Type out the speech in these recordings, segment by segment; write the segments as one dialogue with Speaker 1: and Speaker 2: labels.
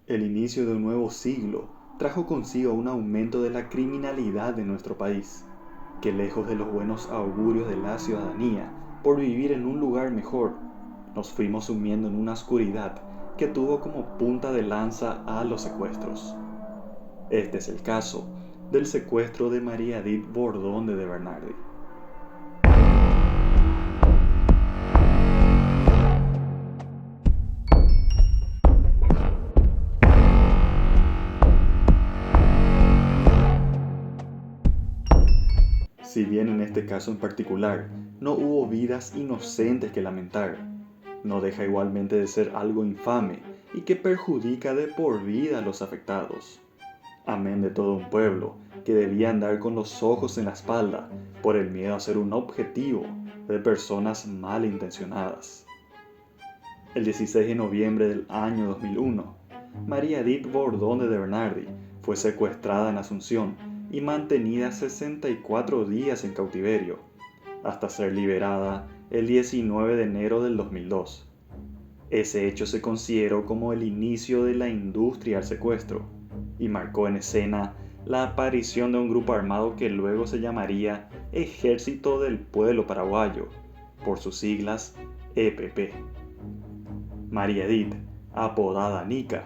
Speaker 1: El inicio de un nuevo siglo trajo consigo un aumento de la criminalidad de nuestro país, que lejos de los buenos augurios de la ciudadanía por vivir en un lugar mejor, nos fuimos sumiendo en una oscuridad que tuvo como punta de lanza a los secuestros. Este es el caso del secuestro de María Edith Bordón de Bernardi. Si bien en este caso en particular no hubo vidas inocentes que lamentar, no deja igualmente de ser algo infame y que perjudica de por vida a los afectados. Amén de todo un pueblo que debía andar con los ojos en la espalda por el miedo a ser un objetivo de personas malintencionadas. El 16 de noviembre del año 2001, María Edith Bordón de Bernardi fue secuestrada en Asunción y mantenida 64 días en cautiverio, hasta ser liberada el 19 de enero del 2002. Ese hecho se consideró como el inicio de la industria del secuestro y marcó en escena la aparición de un grupo armado que luego se llamaría Ejército del Pueblo Paraguayo, por sus siglas EPP. María Edith, apodada Nica,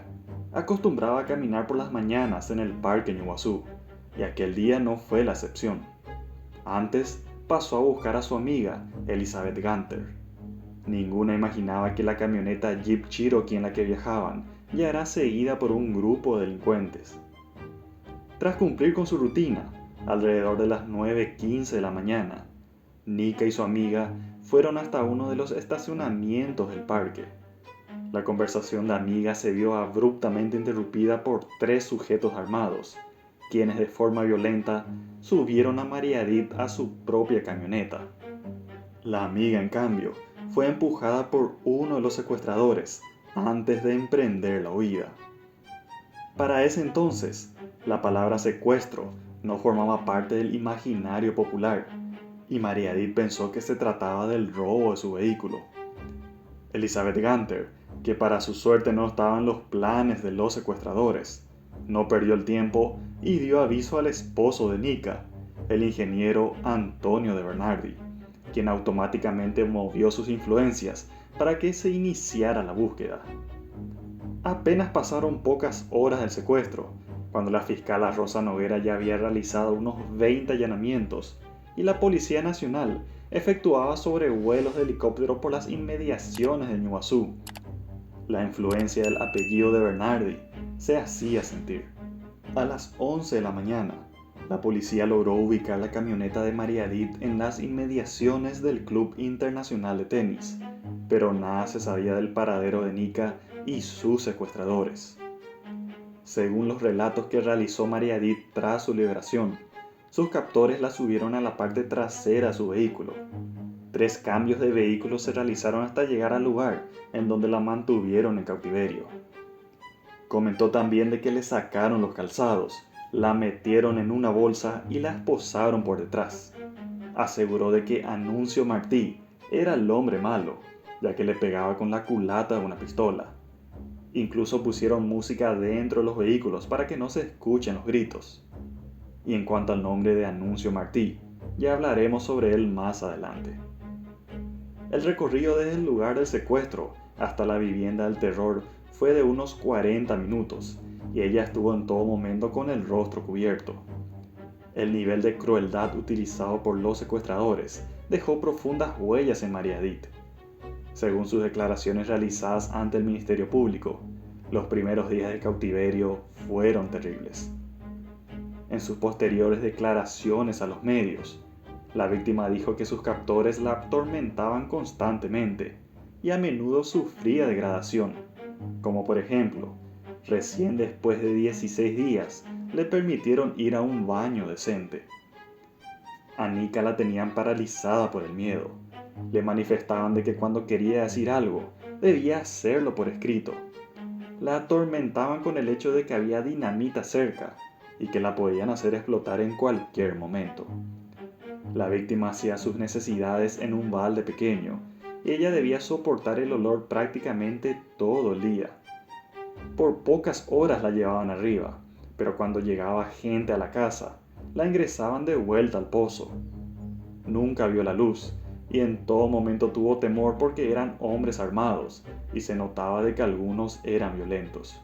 Speaker 1: acostumbraba a caminar por las mañanas en el parque Ñuguazú, y aquel día no fue la excepción. Antes pasó a buscar a su amiga, Elizabeth Ganter. Ninguna imaginaba que la camioneta Jeep Cherokee en la que viajaban ya era seguida por un grupo de delincuentes. Tras cumplir con su rutina, alrededor de las 9:15 de la mañana, Nica y su amiga fueron hasta uno de los estacionamientos del parque. La conversación de amigas se vio abruptamente interrumpida por 3 sujetos armados, quienes de forma violenta subieron a María Edith a su propia camioneta. La amiga, en cambio, fue empujada por uno de los secuestradores antes de emprender la huida. Para ese entonces, la palabra secuestro no formaba parte del imaginario popular, y María Edith pensó que se trataba del robo de su vehículo. Elizabeth Ganter, que para su suerte no estaba en los planes de los secuestradores, no perdió el tiempo y dio aviso al esposo de Nica, el ingeniero Antonio de Bernardi, quien automáticamente movió sus influencias para que se iniciara la búsqueda. Apenas pasaron pocas horas del secuestro, cuando la fiscal Rosa Noguera ya había realizado unos 20 allanamientos y la Policía Nacional efectuaba sobrevuelos de helicóptero por las inmediaciones de Ñuguazú. La influencia del apellido de Bernardi se hacía sentir. A las 11 de la mañana, la policía logró ubicar la camioneta de María Edith en las inmediaciones del Club Internacional de Tenis, pero nada se sabía del paradero de Nica y sus secuestradores. Según los relatos que realizó María Edith tras su liberación, sus captores la subieron a la parte trasera de su vehículo. 3 cambios de vehículo se realizaron hasta llegar al lugar en donde la mantuvieron en cautiverio. Comentó también de que le sacaron los calzados, la metieron en una bolsa y la esposaron por detrás. Aseguró de que Anuncio Martí era el hombre malo, ya que le pegaba con la culata de una pistola. Incluso pusieron música dentro de los vehículos para que no se escuchen los gritos. Y en cuanto al nombre de Anuncio Martí, ya hablaremos sobre él más adelante. El recorrido desde el lugar del secuestro hasta la vivienda del terror fue de unos 40 minutos, y ella estuvo en todo momento con el rostro cubierto. El nivel de crueldad utilizado por los secuestradores dejó profundas huellas en María Edith. Según sus declaraciones realizadas ante el Ministerio Público, los primeros días de cautiverio fueron terribles. En sus posteriores declaraciones a los medios, la víctima dijo que sus captores la atormentaban constantemente y a menudo sufría degradación, como por ejemplo, recién después de 16 días le permitieron ir a un baño decente. A Nica la tenían paralizada por el miedo. Le manifestaban de que cuando quería decir algo, debía hacerlo por escrito. La atormentaban con el hecho de que había dinamita cerca y que la podían hacer explotar en cualquier momento. La víctima hacía sus necesidades en un balde pequeño y ella debía soportar el olor prácticamente todo el día. Por pocas horas la llevaban arriba, pero cuando llegaba gente a la casa, la ingresaban de vuelta al pozo. Nunca vio la luz, y en todo momento tuvo temor porque eran hombres armados, y se notaba de que algunos eran violentos.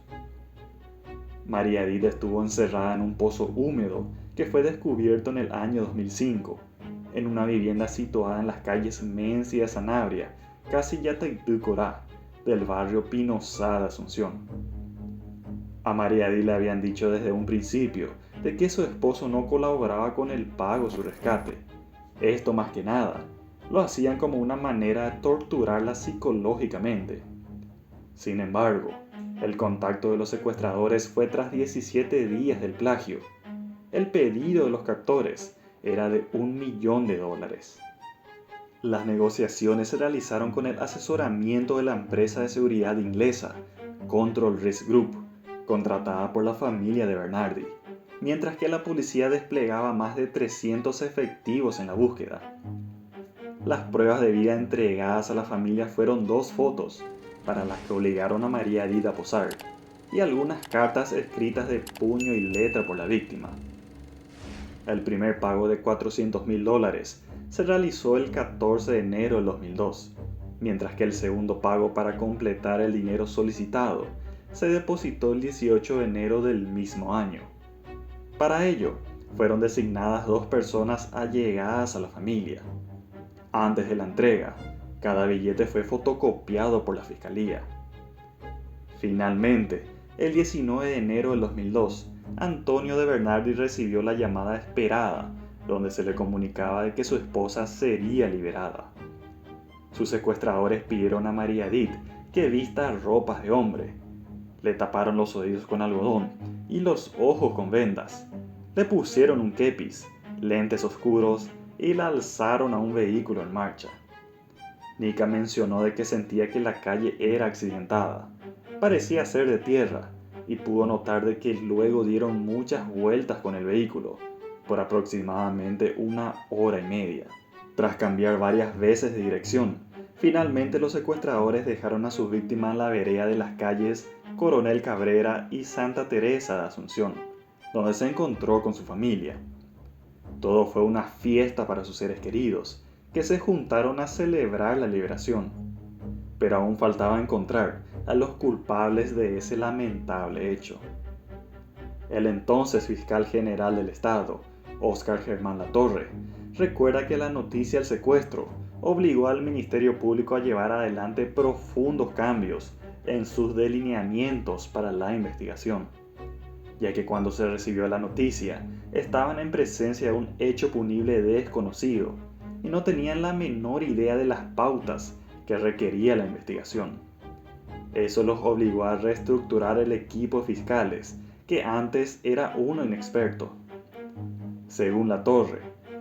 Speaker 1: María Edith estuvo encerrada en un pozo húmedo que fue descubierto en el año 2005, en una vivienda situada en las calles Mencia y Sanabria, casi Yataití-Corá, del barrio Pinosá de Asunción. A María Edith le habían dicho desde un principio de que su esposo no colaboraba con el pago de su rescate. Esto más que nada, lo hacían como una manera de torturarla psicológicamente. Sin embargo, el contacto de los secuestradores fue tras 17 días del plagio. El pedido de los captores era de $1.000.000. Las negociaciones se realizaron con el asesoramiento de la empresa de seguridad inglesa, Control Risk Group, contratada por la familia de Bernardi, mientras que la policía desplegaba más de 300 efectivos en la búsqueda. Las pruebas de vida entregadas a la familia fueron 2 fotos, para las que obligaron a María Edith a posar, y algunas cartas escritas de puño y letra por la víctima. El primer pago de $400.000 se realizó el 14 de enero del 2002, mientras que el segundo pago para completar el dinero solicitado se depositó el 18 de enero del mismo año. Para ello, fueron designadas 2 personas allegadas a la familia. Antes de la entrega, cada billete fue fotocopiado por la fiscalía. Finalmente, el 19 de enero del 2002, Antonio de Bernardi recibió la llamada esperada, donde se le comunicaba de que su esposa sería liberada. Sus secuestradores pidieron a María Edith que vista ropas de hombre. Le taparon los oídos con algodón y los ojos con vendas. Le pusieron un kepis, lentes oscuros y la alzaron a un vehículo en marcha. Nika mencionó de que sentía que la calle era accidentada. Parecía ser de tierra y pudo notar de que luego dieron muchas vueltas con el vehículo, por aproximadamente 1 hora y media. Tras cambiar varias veces de dirección, finalmente los secuestradores dejaron a sus víctimas en la vereda de las calles Coronel Cabrera y Santa Teresa de Asunción, donde se encontró con su familia. Todo fue una fiesta para sus seres queridos, que se juntaron a celebrar la liberación. Pero aún faltaba encontrar a los culpables de ese lamentable hecho. El entonces fiscal general del estado, Óscar Germán Latorre, recuerda que la noticia del secuestro obligó al Ministerio Público a llevar adelante profundos cambios en sus delineamientos para la investigación, ya que cuando se recibió la noticia estaban en presencia de un hecho punible desconocido y no tenían la menor idea de las pautas que requería la investigación. Eso los obligó a reestructurar el equipo de fiscales, que antes era uno inexperto. Según Latorre,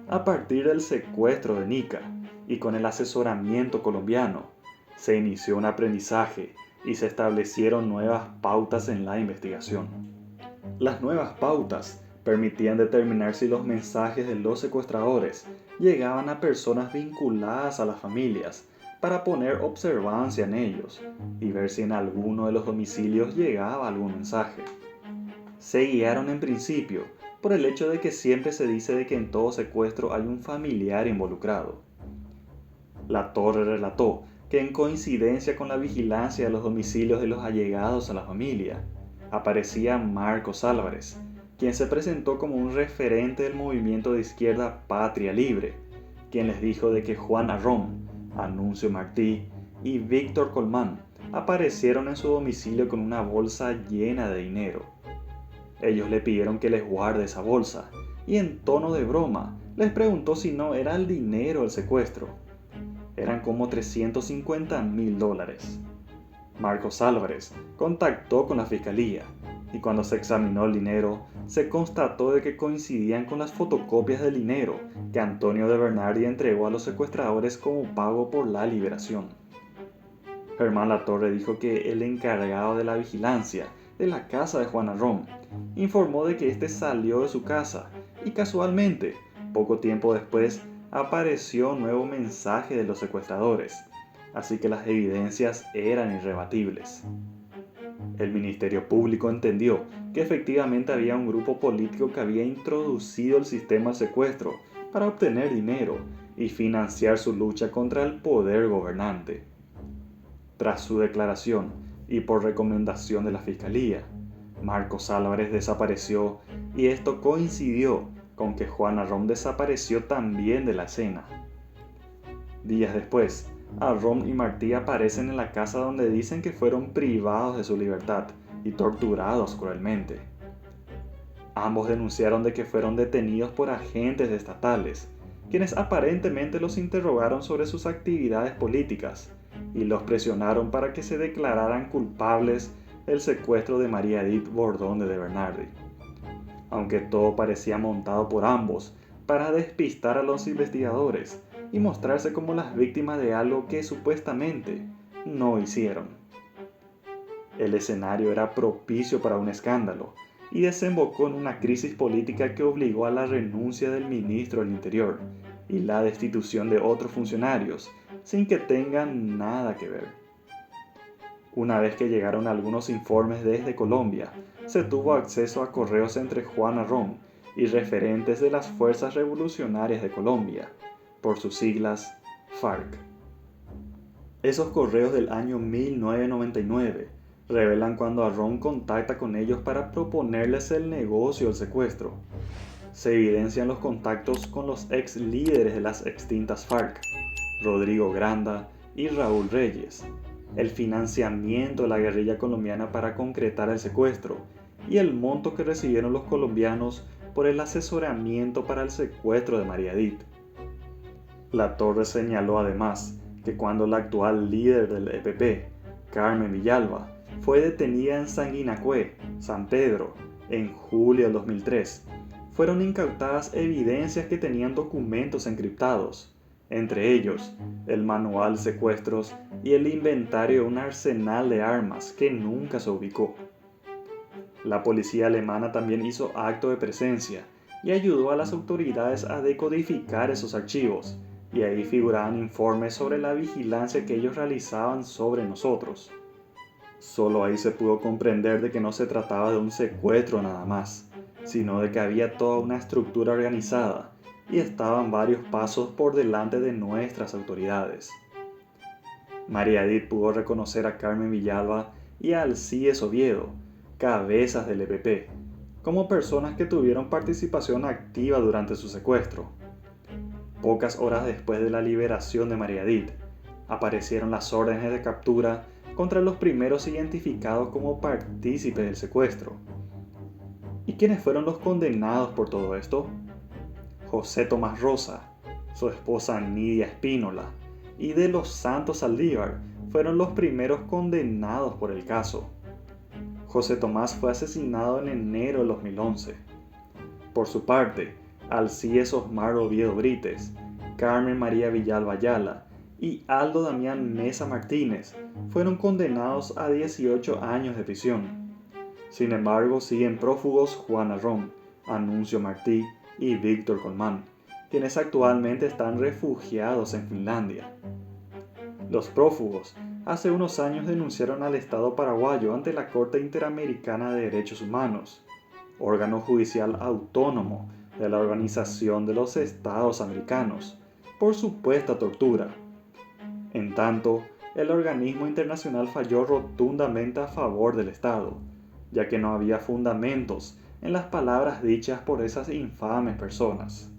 Speaker 1: a partir del secuestro de Nika y con el asesoramiento colombiano, se inició un aprendizaje y se establecieron nuevas pautas en la investigación. Las nuevas pautas permitían determinar si los mensajes de los secuestradores llegaban a personas vinculadas a las familias para poner observancia en ellos y ver si en alguno de los domicilios llegaba algún mensaje. Se guiaron en principio por el hecho de que siempre se dice de que en todo secuestro hay un familiar involucrado. Latorre relató que en coincidencia con la vigilancia de los domicilios de los allegados a la familia, aparecía Marcos Álvarez, quien se presentó como un referente del movimiento de izquierda Patria Libre, quien les dijo de que Juan Arrón, Anuncio Martí y Víctor Colmán aparecieron en su domicilio con una bolsa llena de dinero. Ellos le pidieron que les guarde esa bolsa y en tono de broma les preguntó si no era el dinero del secuestro. Eran como $350.000. Marcos Álvarez contactó con la fiscalía y cuando se examinó el dinero se constató de que coincidían con las fotocopias del dinero que Antonio de Bernardi entregó a los secuestradores como pago por la liberación. Germán Latorre dijo que el encargado de la vigilancia de la casa de Juan Arrón informó de que éste salió de su casa y casualmente, poco tiempo después, apareció un nuevo mensaje de los secuestradores, así que las evidencias eran irrebatibles. El Ministerio Público entendió que efectivamente había un grupo político que había introducido el sistema de secuestro para obtener dinero y financiar su lucha contra el poder gobernante. Tras su declaración y por recomendación de la Fiscalía, Marcos Álvarez desapareció y esto coincidió con que Juana Rom desapareció también de la escena. Días después, Rom y Martí aparecen en la casa donde dicen que fueron privados de su libertad y torturados cruelmente. Ambos denunciaron de que fueron detenidos por agentes estatales, quienes aparentemente los interrogaron sobre sus actividades políticas y los presionaron para que se declararan culpables del secuestro de María Edith Bordón de Bernardi. Aunque todo parecía montado por ambos para despistar a los investigadores y mostrarse como las víctimas de algo que supuestamente no hicieron. El escenario era propicio para un escándalo y desembocó en una crisis política que obligó a la renuncia del ministro del Interior y la destitución de otros funcionarios sin que tengan nada que ver. Una vez que llegaron algunos informes desde Colombia, se tuvo acceso a correos entre Juana Rom y referentes de las Fuerzas Revolucionarias de Colombia, por sus siglas FARC. Esos correos del año 1999 revelan cuando Rom contacta con ellos para proponerles el negocio del secuestro. Se evidencian los contactos con los ex líderes de las extintas FARC, Rodrigo Granda y Raúl Reyes, el financiamiento de la guerrilla colombiana para concretar el secuestro y el monto que recibieron los colombianos por el asesoramiento para el secuestro de María Edith. La Torre señaló además que cuando la actual líder del EPP, Carmen Villalba, fue detenida en Sanguinacue, San Pedro, en julio del 2003, fueron incautadas evidencias que tenían documentos encriptados, entre ellos el manual de secuestros y el inventario de un arsenal de armas que nunca se ubicó. La policía alemana también hizo acto de presencia y ayudó a las autoridades a decodificar esos archivos, y ahí figuraban informes sobre la vigilancia que ellos realizaban sobre nosotros. Solo ahí se pudo comprender de que no se trataba de un secuestro nada más, sino de que había toda una estructura organizada y estaban varios pasos por delante de nuestras autoridades. María Edith pudo reconocer a Carmen Villalba y a Alcides Oviedo, cabezas del EPP, como personas que tuvieron participación activa durante su secuestro. Pocas horas después de la liberación de María Edith, aparecieron las órdenes de captura contra los primeros identificados como partícipes del secuestro. ¿Y quiénes fueron los condenados por todo esto? José Tomás Rosa, su esposa Nidia Espínola y de los Santos Saldívar fueron los primeros condenados por el caso. José Tomás fue asesinado en enero de 2011. Por su parte, Alcides Osmar Oviedo Brites, Carmen María Villalba Ayala y Aldo Damián Mesa Martínez fueron condenados a 18 años de prisión. Sin embargo, siguen prófugos Juana Rom, Anuncio Martí y Víctor Colmán, quienes actualmente están refugiados en Finlandia. Los prófugos hace unos años denunciaron al Estado paraguayo ante la Corte Interamericana de Derechos Humanos, órgano judicial autónomo de la Organización de los Estados Americanos, por supuesta tortura. En tanto, el organismo internacional falló rotundamente a favor del Estado, ya que no había fundamentos en las palabras dichas por esas infames personas.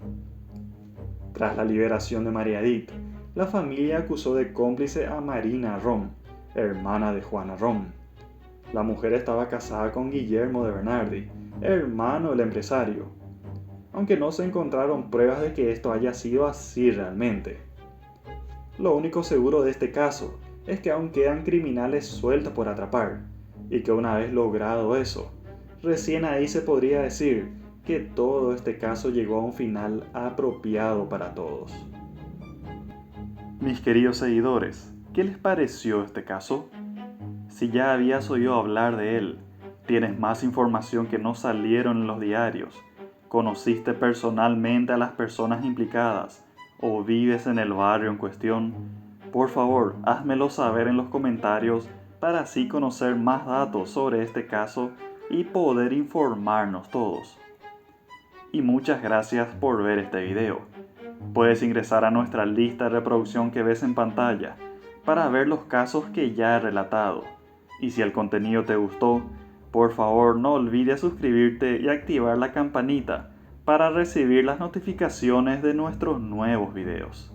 Speaker 1: Tras la liberación de María Edith, la familia acusó de cómplice a Marina Rom, hermana de Juana Rom. La mujer estaba casada con Guillermo de Bernardi, hermano del empresario, aunque no se encontraron pruebas de que esto haya sido así realmente. Lo único seguro de este caso es que aún quedan criminales sueltos por atrapar, y que una vez logrado eso, recién ahí se podría decir que todo este caso llegó a un final apropiado para todos. Mis queridos seguidores, ¿qué les pareció este caso? Si ya habías oído hablar de él, tienes más información que no salieron en los diarios, conociste personalmente a las personas implicadas o vives en el barrio en cuestión, por favor, házmelo saber en los comentarios para así conocer más datos sobre este caso y poder informarnos todos. Y muchas gracias por ver este video. Puedes ingresar a nuestra lista de reproducción que ves en pantalla para ver los casos que ya he relatado. Y si el contenido te gustó, por favor no olvides suscribirte y activar la campanita para recibir las notificaciones de nuestros nuevos videos.